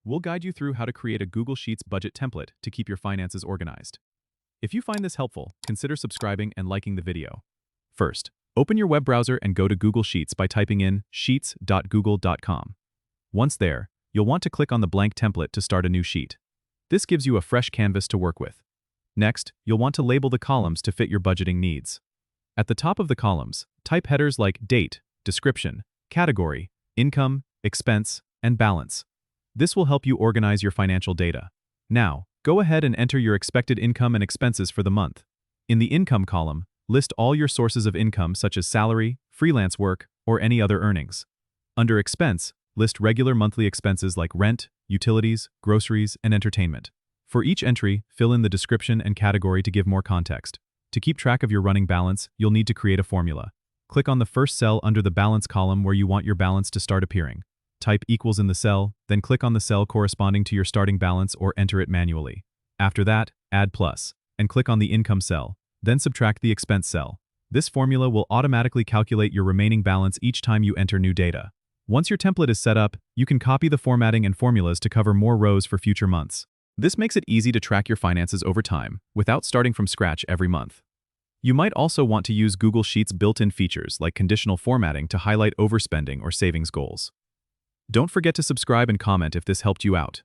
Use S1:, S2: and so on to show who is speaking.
S1: we'll guide you through how to create a Google Sheets budget template to keep your finances organized. If you find this helpful, consider subscribing and liking the video. First, open your web browser and go to Google Sheets by typing in sheets.google.com. Once there, you'll want to click on the blank template to start a new sheet. This gives you a fresh canvas to work with. Next, you'll want to label the columns to fit your budgeting needs. At the top of the columns, type headers like date, description, category, income, expense, and balance. This will help you organize your financial data. Now, go ahead and enter your expected income and expenses for the month. In the income column, list all your sources of income such as salary, freelance work, or any other earnings. Under expense, list regular monthly expenses like rent, utilities, groceries, and entertainment. For each entry, fill in the description and category to give more context. To keep track of your running balance, you'll need to create a formula. Click on the first cell under the balance column where you want your balance to start appearing. Type equals in the cell, then click on the cell corresponding to your starting balance or enter it manually. After that, add plus, and click on the income cell, then subtract the expense cell. This formula will automatically calculate your remaining balance each time you enter new data. Once your template is set up, you can copy the formatting and formulas to cover more rows for future months. This makes it easy to track your finances over time, without starting from scratch every month. You might also want to use Google Sheets' built-in features like conditional formatting to highlight overspending or savings goals. Don't forget to subscribe and comment if this helped you out.